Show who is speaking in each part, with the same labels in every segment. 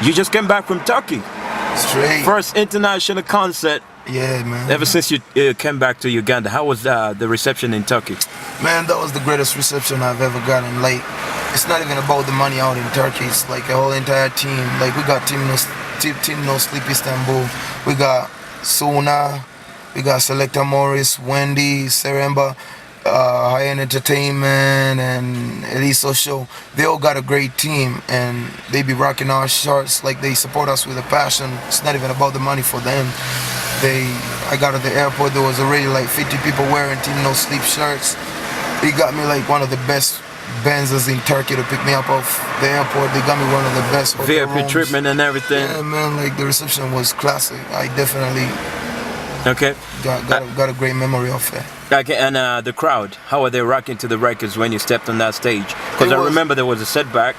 Speaker 1: You just came back from Turkey.
Speaker 2: Straight.
Speaker 1: First international concert.
Speaker 2: Yeah, man.
Speaker 1: Ever since you came back to Uganda, how was the reception in Turkey?
Speaker 2: Man, that was the greatest reception I've ever gotten. Like, it's not even about the money out in Turkey. It's like a whole entire team. Like, we got Team No Sleep Istanbul. We got Suna. We got Selector Morris, Wendy, Seremba, High End Entertainment, and Eliso Show. They all got a great team, and they be rocking our shirts. Like, they support us with a passion. It's not even about the money for them. I got at the airport, there was already like 50 people wearing Team No Sleep shirts. They got me like one of the best Benzes in Turkey to pick me up off the airport. They got me one of the best hotel
Speaker 1: VIP
Speaker 2: rooms.
Speaker 1: treatment and everything.
Speaker 2: Yeah, man, like the reception was classic. I definitely got a great memory of it.
Speaker 1: Okay, and the crowd, how are they rocking to the records when you stepped on that stage? Because I remember there was a setback.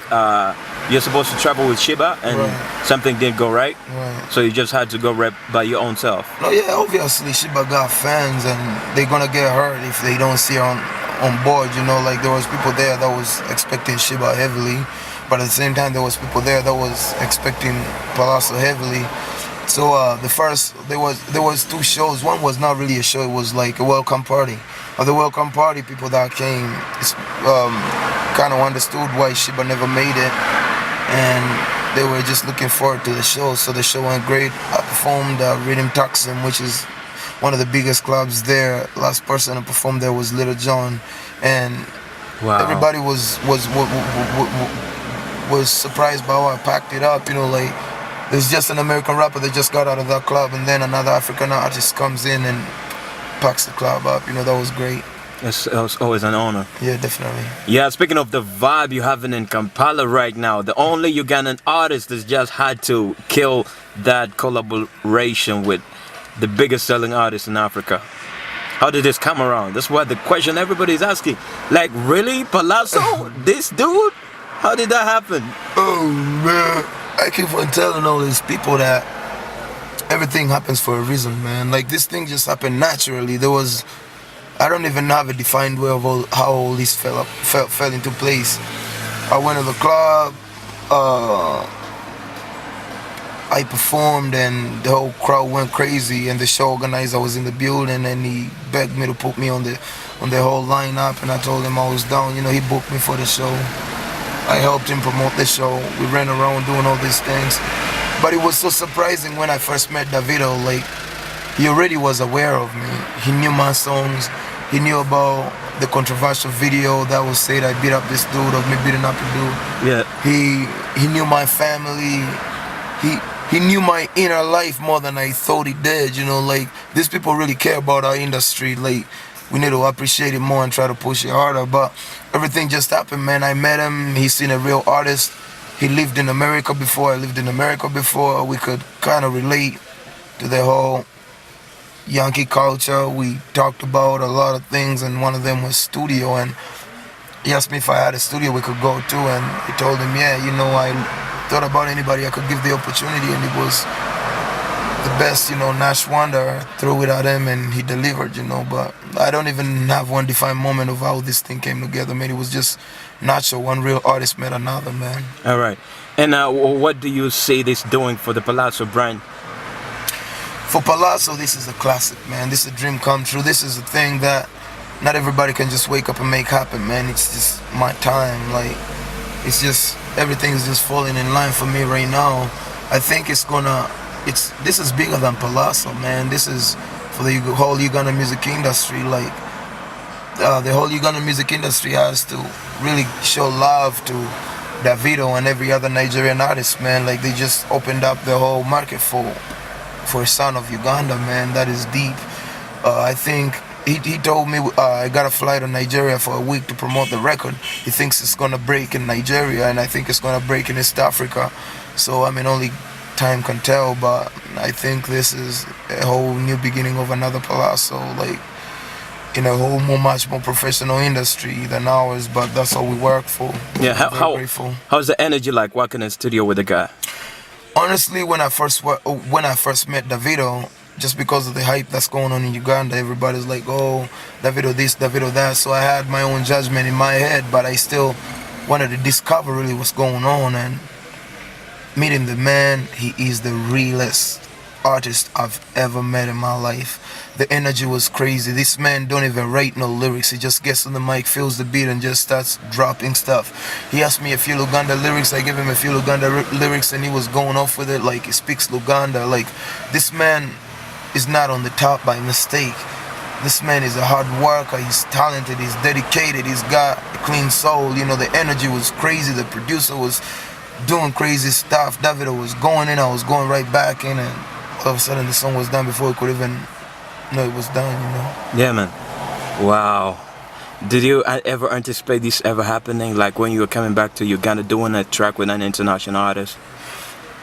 Speaker 1: You're supposed to travel with Shiba, and something didn't go right. So you just had to go rap by your own self.
Speaker 2: No, yeah, obviously Shiba got fans, and they're gonna get hurt if they don't see her on board. You know, like there was people there that was expecting Shiba heavily, but at the same time there was people there that was expecting Pallaso heavily. So there was two shows. One was not really a show. It was like a welcome party. Of the welcome party, people that came kind of understood why Shiba never made it, and they were just looking forward to the show. So the show went great. I performed Rhythm Taksim, which is one of the biggest clubs there. Last person to perform there was Little John, and everybody was surprised by how I packed it up. You know, like. There's just an American rapper that just got out of that club, and then another African artist comes in and packs the club up. You know, that was great.
Speaker 1: It's always an honor.
Speaker 2: Yeah, definitely.
Speaker 1: Yeah, speaking of the vibe you're having in Kampala right now, the only Ugandan artist that's just had to kill that collaboration with the biggest selling artist in Africa. How did this come around? That's what the question everybody's asking. Like, really? Pallaso? This dude? How did that happen?
Speaker 2: Oh, man. I keep on telling all these people that everything happens for a reason, man. Like, this thing just happened naturally. I don't even have a defined way of how all this fell into place. I went to the club, I performed, and the whole crowd went crazy, and the show organizer was in the building, and he begged me to put me on the whole lineup, and I told him I was down. You know, he booked me for the show. I helped him promote the show. We ran around doing all these things. But it was so surprising when I first met Davido. Like, he already was aware of me. He knew my songs. He knew about the controversial video that was said I beat up this dude, of me beating up a dude.
Speaker 1: Yeah.
Speaker 2: He knew my family. He knew my inner life more than I thought he did. You know, like, these people really care about our industry. Like, we need to appreciate it more and try to push it harder. But everything just happened, man. I met him. He's seen a real artist. He lived in America before. I lived in America before. We could kind of relate to the whole Yankee culture. We talked about a lot of things, and one of them was studio. And he asked me if I had a studio we could go to, and I told him, yeah, you know, I thought about anybody I could give the opportunity, and it was the best, you know, Nash Wonder. Threw it at him and he delivered, you know. But I don't even have one defined moment of how this thing came together, man. It was just natural. One real artist met another, man.
Speaker 1: All right. And what do you see this doing for the Pallaso brand?
Speaker 2: For Pallaso, this is a classic, man. This is a dream come true. This is a thing that not everybody can just wake up and make happen, man. It's just my time. Like, it's just, everything's just falling in line for me right now. I think this is bigger than Pallaso, man. This is for the whole Ugandan music industry. Like, the whole Ugandan music industry has to really show love to Davido and every other Nigerian artist, man. Like, they just opened up the whole market for a son of Uganda, man. That is deep. I think he told me I got a flight to Nigeria for a week to promote the record. He thinks it's gonna break in Nigeria, and I think it's gonna break in East Africa. So, I mean, only time can tell, but I think this is a whole new beginning of another Pallaso, like in a whole much more professional industry than ours. But that's all we work for.
Speaker 1: Yeah, how's the energy like working in the studio with the guy?
Speaker 2: Honestly, when I first met Davido, just because of the hype that's going on in Uganda, everybody's like, oh, Davido this, Davido that. So I had my own judgment in my head, but I still wanted to discover really what's going on. And meeting the man. He is the realest artist I've ever met in my life. The energy was crazy. This man don't even write no lyrics. He just gets on the mic, feels the beat, and just starts dropping stuff. He asked me a few Luganda lyrics. I gave him a few Luganda lyrics, and he was going off with it like he speaks Luganda. Like, this man is not on the top by mistake. This man is a hard worker. He's talented. He's dedicated. He's got a clean soul. You know, the energy was crazy. The producer was doing crazy stuff. Davido was going in. I was going right back in, and all of a sudden the song was done before we could even know it was done. You know.
Speaker 1: Yeah, man. Wow. Did you ever anticipate this ever happening? Like when you were coming back to Uganda doing a track with an international artist?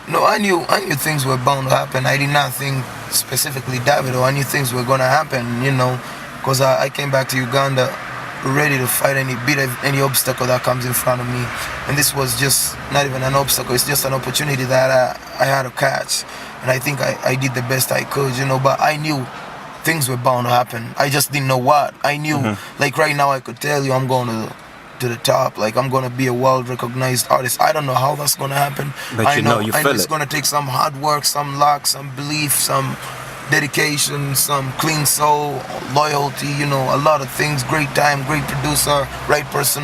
Speaker 2: No, I knew things were bound to happen. I did not think specifically Davido. I knew things were gonna happen, you know, because I came back to Uganda ready to fight beat any obstacle that comes in front of me. And this was just not even an obstacle. It's just an opportunity that I had to catch. And I think I did the best I could, you know. But I knew things were bound to happen. I just didn't know what. I knew, like right now, I could tell you I'm going to the top. Like, I'm gonna be a world recognized artist. I don't know how that's gonna happen.
Speaker 1: But
Speaker 2: I know
Speaker 1: it.
Speaker 2: it's gonna take some hard work, some luck, some belief, some dedication, some clean soul, loyalty, you know, a lot of things. Great time, great producer, right person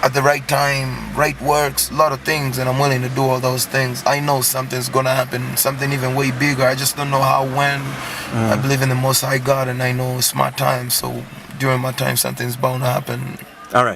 Speaker 2: at the right time, right works, a lot of things, and I'm willing to do all those things. I know something's gonna happen, something even way bigger. I just don't know how, when. I believe in the Most High God, and I know it's my time. So during my time, something's bound to happen.
Speaker 1: All right.